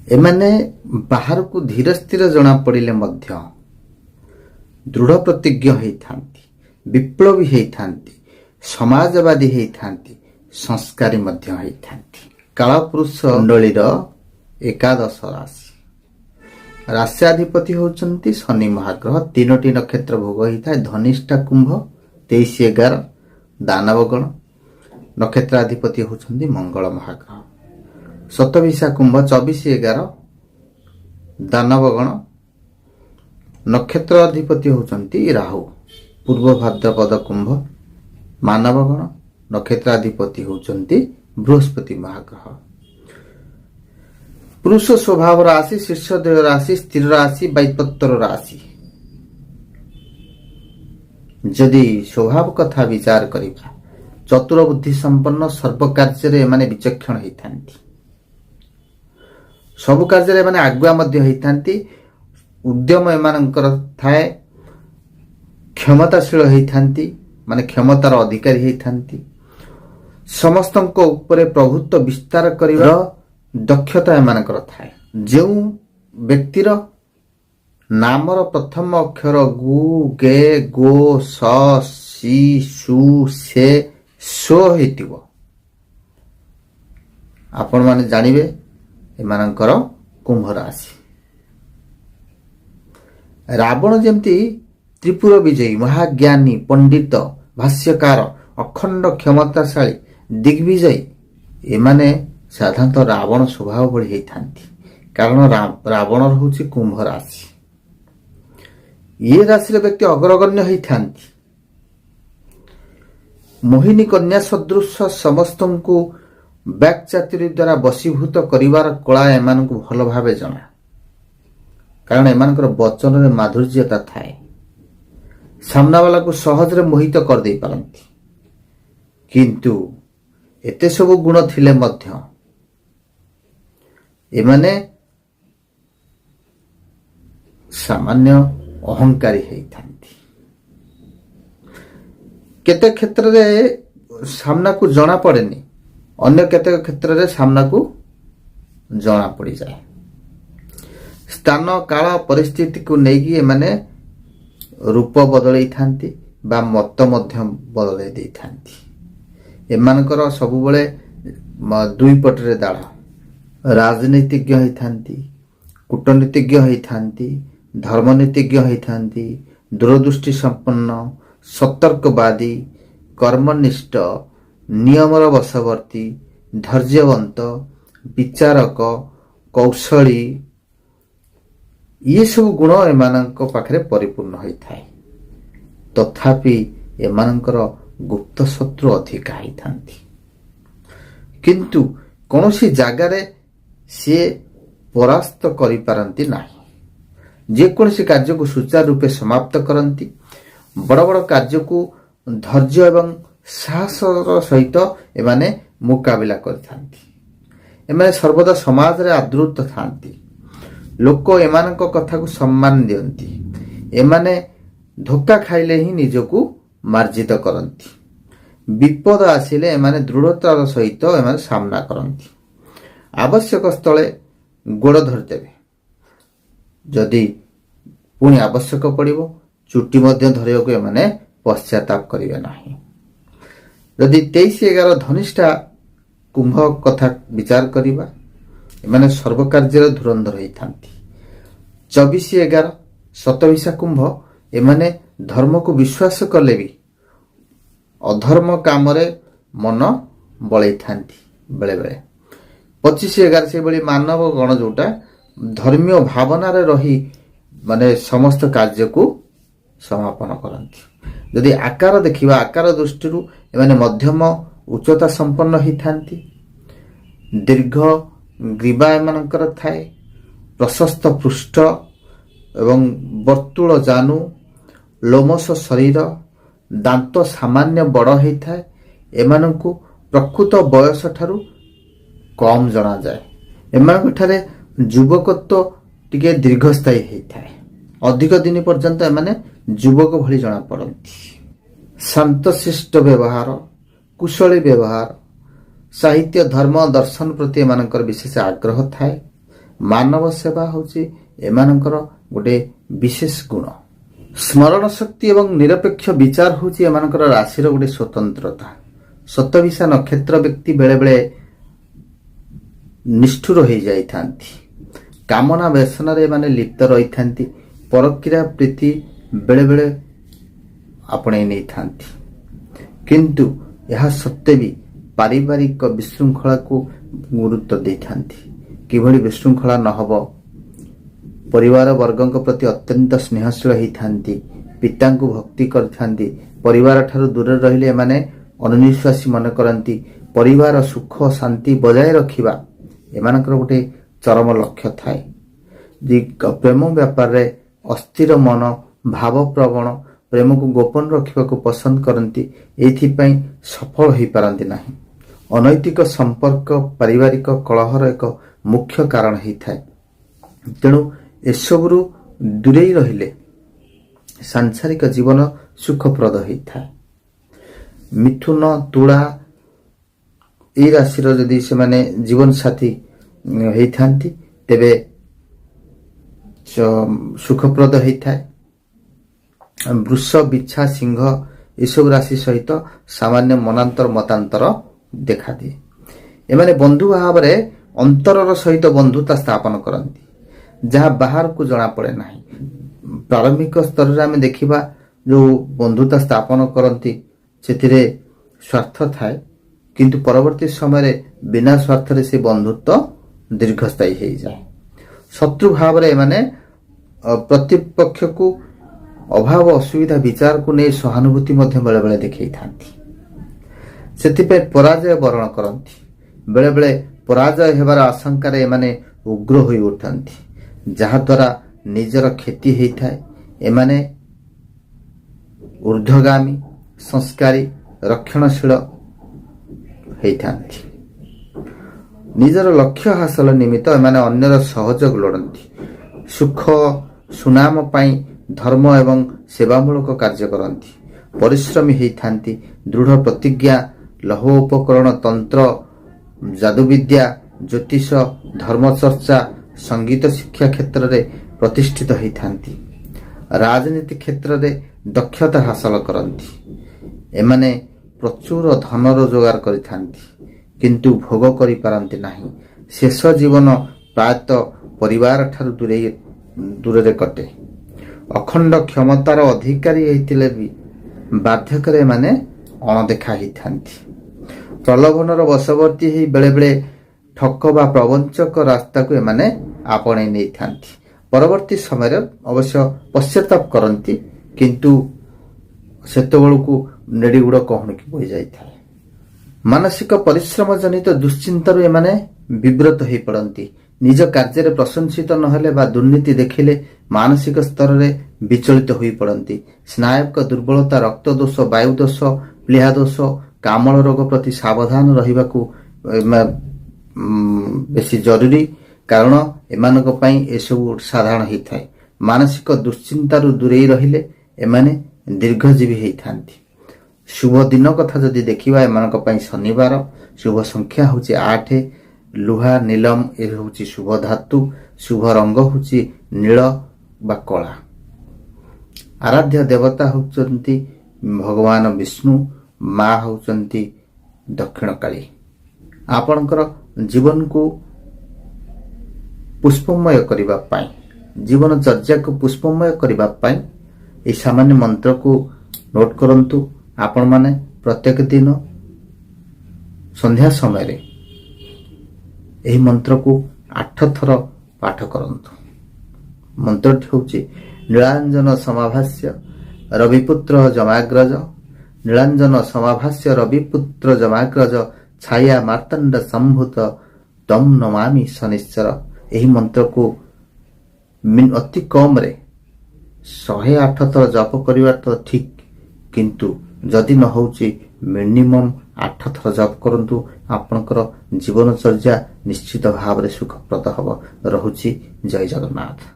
एमाने बाहर को धीर स्थिर जना पड़िले मध्य दृढ़ प्रतिज्ञ होइथांती, विप्लवी होइथांती, समाजवादी होइथांती, संस्कारी मध्य होइथांती। कालपुरुष मंडलीर एकादश राशि राश्याधिपति होउचंती शनि महाग्रह। तीनोटी नक्षत्र भोग होता है। धनिष्ठा कुंभ 23/11 दानवगण। नक्षत्राधिपति होउचंती मंगल महाग्रह। शतभिषा कुंभ 24/11 दानवगण। नक्षत्र अधिपति होउचंती राहु। पूर्व भाद्रपद कुंभ मानवगण। नक्षत्राधिपति होउचंती बृहस्पति महाग्रह। पुरुष स्वभाव राशि, शीर्षदेव राशि, स्थिर राशि, वायुपत्र राशि। जदि स्वभाव कथा विचार करिबा चतुर बुद्धि संपन्न, सर्व कार्य माने विचक्षण होइथांती, सब कार्य माने आगुआ मध्य होइथांती। उद्यम एमानंकर थाए। क्षमताशील होइथांती, माने क्षमतार अधिकारी होइथांती। समस्तଙ୍କ ଉପରେ प्रभुत्व विस्तार करिବାର दक्षता एमानकर थाए। जो व्यक्तिर नामर प्रथम अक्षर गु गे गो स सी सु से सो हेतिबो आपण माने जानिबे एमानकर कुंभ राशि। रावण जेमती त्रिपुर विजयी, महाज्ञानी, पंडित, भाष्यकार, अखंड क्षमताशाली, दिग्विजयी, एमाने साधारणतः रावण स्वभाव भली होइथांती। कारण रावण होउची कुंभ राशि। ये राशि व्यक्ति अग्रगण्य होइथांती। मोहिनी कन्या सदृश समस्तଙ୍କୁ वाक्चातुरी द्वारा वशीभूत करिवार कला एमानଙ୍କୁ भल भावे जना। कारण एमानकर वचन रे माधुर्यता थाए। सामना वाला को सहज रे मोहित कर दे पारंती। किंतु एते सब गुण थिले मध्य एमाने सामान्य अहंकारी होइथांती। केते क्षेत्र रे सामना को जना पड़ेनी, अन्य केते क्षेत्र रे सामना को जना पड़ी जाए। स्थान काल परिस्थिति को नेकी एमाने रूप बदलै थांती बा मत मध्य बदलै दै थांती। एमानकर सबु बेले दुई पटरे दाढ़। राजनीतिज्ञ होइथांती, कूटनीतिज्ञ होइथांती, धर्मनीतिज्ञ होइथांती, दूरदृष्टि संपन्न, सतर्कवादी, कर्मनिष्ठ, नियमर वशवर्ती, धैर्यवंत, विचारक, कौशली, ये सब गुण एमानक पाखरे परिपूर्ण होइथाय। तथापि एमानकर गुप्त शत्रु अधिका होइथांती। किंतु कौनसी जागारे से परास्त करि पारंती नाही। जे कोनसी कार्य को सुचारू रूपे समाप्त करंती। बड़ बड़ कार्य को धैर्य एवं साहसर सहित एमाने मुकाबिला करथांती। एमाने सर्वदा समाज रे आदृत थांती। लोक एमानक कथा को सम्मान दियंती। एमाने धोखा खाइले ही निजको मार्जित करंती। विपद आसिले एमाने दृढ़तार सहित एमाने सामना करंती। आवश्यक स्थले गोड़ धरदेबे। जदि पुणी आवश्यक पड़िबो चुट्टी मध्य धरिବାକୁ एमाने पश्चाताप करिवे नाही। जदि 23/11 धनिष्ठा कुंभ कथा विचार करिबा एमाने सर्व कार्य धुरंधर होइथांती। 24/11 शतभिषा कुंभ एमाने धर्म को विश्वास कले भी अधर्म काम रे मन बळै थांती बेले बेले। 25/11 से बळी मानव गण जोटा धर्मीय भावना रे रही माने समस्त कार्य को समापन करंती। यदि आकार देखिबा आकार दृष्टि एमाने मध्यम उच्चता संपन्न होइथांती। दीर्घ ग्रीवा एमानकर थाए। प्रशस्त पृष्ठ एवं वर्तुल जानू, लोमस शरीर, दांत सामान्य बड़ होता है। एमानंकु प्रकृत बयस ठारू कम जना जाए। एमानठारे युवकत्व टिके दीर्घस्थायी होता है। अधिक दिन पर्यंत एमाने युवक भली जना पड़ती। शांतशिष्ट व्यवहार, कुशली व्यवहार, साहित्य, धर्म, दर्शन प्रति एमानकर विशेष आग्रह थाए। ମାନବ ସେବା ହେଉଛି ଏମାନଙ୍କର ଗୋଟେ ବିଶେଷ ଗୁଣ। ସ୍ମରଣ ଶକ୍ତି ଏବଂ ନିରପେକ୍ଷ ବିଚାର ହେଉଛି ଏମାନଙ୍କର ରାଶିର ଗୋଟେ ସ୍ୱତନ୍ତ୍ରତା। ଶତଭିଷା ନକ୍ଷତ୍ର ବ୍ୟକ୍ତି ବେଳେବେଳେ ନିଷ୍ଠୁର ହୋଇଯାଇଥାନ୍ତି। କାମନା ବ୍ୟସନରେ ଏମାନେ ଲିପ୍ତ ରହିଥାନ୍ତି। ପରକ୍ରିୟା ପ୍ରୀତି ବେଳେବେଳେ ଆପଣେଇ ନେଇଥାନ୍ତି, କିନ୍ତୁ ଏହା ସତ୍ତ୍ୱେ ବି ପାରିବାରିକ ବିଶୃଙ୍ଖଳାକୁ ଗୁରୁତ୍ୱ ଦେଇଥାନ୍ତି। କିଭଳି ବିଶୃଙ୍ଖଳା ନ ହେବ, ପରିବାର ବର୍ଗଙ୍କ ପ୍ରତି ଅତ୍ୟନ୍ତ ସ୍ନେହଶୀଳ ହୋଇଥାନ୍ତି। ପିତାଙ୍କୁ ଭକ୍ତି କରିଥାନ୍ତି। ପରିବାର ଠାରୁ ଦୂରରେ ରହିଲେ ଏମାନେ ଅଣନିଶ୍ୱାସୀ ମନେ କରନ୍ତି। ପରିବାର ସୁଖ ଶାନ୍ତି ବଜାୟ ରଖିବା ଏମାନଙ୍କର ଗୋଟେ ଚରମ ଲକ୍ଷ୍ୟ ଥାଏ। ପ୍ରେମ ବ୍ୟାପାରରେ ଅସ୍ଥିର ମନ, ଭାବପ୍ରବଣ, ପ୍ରେମକୁ ଗୋପନ ରଖିବାକୁ ପସନ୍ଦ କରନ୍ତି। ଏଇଥିପାଇଁ ସଫଳ ହୋଇପାରନ୍ତି ନାହିଁ। ଅନୈତିକ ସମ୍ପର୍କ ପାରିବାରିକ କଳହର ଏକ ମୁଖ୍ୟ କାରଣ ହୋଇଥାଏ। ତେଣୁ ଏସବୁରୁ ଦୂରେଇ ରହିଲେ ସାଂସାରିକ ଜୀବନ ସୁଖପ୍ରଦ ହୋଇଥାଏ। ମିଥୁନ, ତୁଳା ଏହି ରାଶିର ଯଦି ସେମାନେ ଜୀବନସାଥୀ ହୋଇଥାନ୍ତି ତେବେ ସୁଖପ୍ରଦ ହୋଇଥାଏ। ବୃଷ, ବିଛା, ସିଂହ ଏସବୁ ରାଶି ସହିତ ସାମାନ୍ୟ ମତାନ୍ତର ଦେଖାଦିଏ। ଏମାନେ ବନ୍ଧୁ ଭାବରେ ଅନ୍ତରର ସହିତ ବନ୍ଧୁତା ସ୍ଥାପନ କରନ୍ତି, ଯାହା ବାହାରକୁ ଜଣାପଡ଼େ ନାହିଁ। ପ୍ରାରମ୍ଭିକ ସ୍ତରରେ ଆମେ ଦେଖିବା ଯେଉଁ ବନ୍ଧୁତା ସ୍ଥାପନ କରନ୍ତି ସେଥିରେ ସ୍ୱାର୍ଥ ଥାଏ, କିନ୍ତୁ ପରବର୍ତ୍ତୀ ସମୟରେ ବିନା ସ୍ୱାର୍ଥରେ ସେ ବନ୍ଧୁତ୍ୱ ଦୀର୍ଘସ୍ଥାୟୀ ହୋଇଯାଏ। ଶତ୍ରୁ ଭାବରେ ଏମାନେ ପ୍ରତିପକ୍ଷକୁ ଅଭାବ ଅସୁବିଧା ବିଚାରକୁ ନେଇ ସହାନୁଭୂତି ମଧ୍ୟ ବେଳେବେଳେ ଦେଖାଇଥାନ୍ତି। ସେଥିପାଇଁ ପରାଜୟ ବରଣ କରନ୍ତି। ବେଳେବେଳେ ପରାଜୟ ହେବାର ଆଶଙ୍କାରେ ଏମାନେ ଉଗ୍ର ହୋଇ ଉଠନ୍ତି, ଯାହାଦ୍ୱାରା ନିଜର କ୍ଷତି ହୋଇଥାଏ। ଏମାନେ ଊର୍ଦ୍ଧ୍ୱଗାମୀ, ସଂସ୍କାରୀ, ରକ୍ଷଣଶୀଳ ହୋଇଥାନ୍ତି। ନିଜର ଲକ୍ଷ୍ୟ ହାସଲ ନିମିତ୍ତ ଏମାନେ ଅନ୍ୟର ସହଯୋଗ ଲୋଡ଼ନ୍ତି। ସୁଖ ସୁନାମ ପାଇଁ ଧର୍ମ ଏବଂ ସେବାମୂଳକ କାର୍ଯ୍ୟ କରନ୍ତି। ପରିଶ୍ରମୀ ହୋଇଥାନ୍ତି। ଦୃଢ଼ ପ୍ରତିଜ୍ଞା, ଲୌହ ଉପକରଣ, ତନ୍ତ୍ର, ଯାଦୁବିଦ୍ୟା, ଜ୍ୟୋତିଷ, ଧର୍ମଚର୍ଚ୍ଚା, ସଙ୍ଗୀତ ଶିକ୍ଷା କ୍ଷେତ୍ରରେ ପ୍ରତିଷ୍ଠିତ ହୋଇଥାନ୍ତି। ରାଜନୀତି କ୍ଷେତ୍ରରେ ଦକ୍ଷତା ହାସଲ କରନ୍ତି। ଏମାନେ ପ୍ରଚୁର ଧନ ରୋଜଗାର କରିଥାନ୍ତି, କିନ୍ତୁ ଭୋଗ କରିପାରନ୍ତି ନାହିଁ। ଶେଷ ଜୀବନ ପ୍ରାୟତଃ ପରିବାର ଠାରୁ ଦୂରରେ କଟେ। ଅଖଣ୍ଡ କ୍ଷମତାର ଅଧିକାରୀ ହୋଇଥିଲେ ବି ବାର୍ଦ୍ଧକ୍ୟରେ ଏମାନେ ଅଣଦେଖା ହୋଇଥାନ୍ତି। ପ୍ରଲୋଭନର ବଶବର୍ତ୍ତୀ ହୋଇ ବେଳେବେଳେ ଠକ ବା ପ୍ରବଞ୍ଚକ ରାସ୍ତାକୁ ଏମାନେ ଆପଣେଇ ନେଇଥାନ୍ତି। ପରବର୍ତ୍ତୀ ସମୟରେ ଅବଶ୍ୟ ପଶ୍ଚାତାପ କରନ୍ତି, କିନ୍ତୁ ସେତେବେଳକୁ ନେଡ଼ିଗୁଡ଼ କହୁଣିକି ବୋହିଯାଇଥାଏ। ମାନସିକ ପରିଶ୍ରମ ଜନିତ ଦୁଶ୍ଚିନ୍ତାରୁ ଏମାନେ ବିବ୍ରତ ହୋଇପଡ଼ନ୍ତି। ନିଜ କାର୍ଯ୍ୟରେ ପ୍ରଶଂସିତ ନହେଲେ ବା ଦୁର୍ନୀତି ଦେଖିଲେ ମାନସିକ ସ୍ତରରେ ବିଚଳିତ ହୋଇପଡ଼ନ୍ତି। ସ୍ନାୟବିକ ଦୁର୍ବଳତା, ରକ୍ତଦୋଷ, ବାୟୁଦୋଷ, ପ୍ଳୀହା ଦୋଷ, କାମଳ ରୋଗ ପ୍ରତି ସାବଧାନ ରହିବାକୁ ବେଶୀ ଜରୁରୀ, କାରଣ ଏମାନଙ୍କ ପାଇଁ ଏସବୁ ସାଧାରଣ ହୋଇଥାଏ। ମାନସିକ ଦୁଶ୍ଚିନ୍ତାରୁ ଦୂରେଇ ରହିଲେ ଏମାନେ ଦୀର୍ଘଜୀବୀ ହୋଇଥାନ୍ତି। ଶୁଭ ଦିନ କଥା ଯଦି ଦେଖିବା ଏମାନଙ୍କ ପାଇଁ ଶନିବାର। ଶୁଭ ସଂଖ୍ୟା ହେଉଛି 8। ଲୁହା, ନୀଲମ ଏ ହେଉଛି ଶୁଭ ଧାତୁ। ଶୁଭ ରଙ୍ଗ ହେଉଛି ନୀଳ ବା କଳା। ଆରାଧ୍ୟ ଦେବତା ହେଉଛନ୍ତି ଭଗବାନ ବିଷ୍ଣୁ। ମା ହେଉଛନ୍ତି ଦକ୍ଷିଣକାଳୀ। ଆପଣଙ୍କର ଜୀବନକୁ ପୁଷ୍ପମୟ କରିବା ପାଇଁ, ଜୀବନଚର୍ଯ୍ୟାକୁ ପୁଷ୍ପମୟ କରିବା ପାଇଁ ଏହି ସାମାନ୍ୟ ମନ୍ତ୍ରକୁ ନୋଟ୍ କରନ୍ତୁ। ଆପଣମାନେ ପ୍ରତ୍ୟେକ ଦିନ ସନ୍ଧ୍ୟା ସମୟରେ ଏହି ମନ୍ତ୍ରକୁ 8 ଥର ପାଠ କରନ୍ତୁ। ମନ୍ତ୍ରଟି ହେଉଛି ନୀଳାଞ୍ଜନ ସମାଭାସ୍ୟ ରବିପୁତ୍ର ଜମାଗ୍ରଜ, ନୀଳାଞ୍ଜନ ସମାଭାସ୍ୟ ରବିପୁତ୍ର ଜମାଗ୍ରଜ, ଛାୟା ମାର୍ତ୍ତଣ୍ଡ ସମ୍ଭୂତ ତଂ ନମାମି ଶନିଶ୍ଚର। ଏହି ମନ୍ତ୍ରକୁ ଅତି କମରେ 108 ଥର ଜପ କରିବା ତ ଠିକ୍, କିନ୍ତୁ ଯଦି ନ ହେଉଛି ମିନିମମ୍ 8 ଥର ଜପ କରନ୍ତୁ। ଆପଣଙ୍କର ଜୀବନଚର୍ଯ୍ୟା ନିଶ୍ଚିତ ଭାବରେ ସୁଖପ୍ରଦ ହେବ। ରହୁଛି। ଜୟ ଜଗନ୍ନାଥ।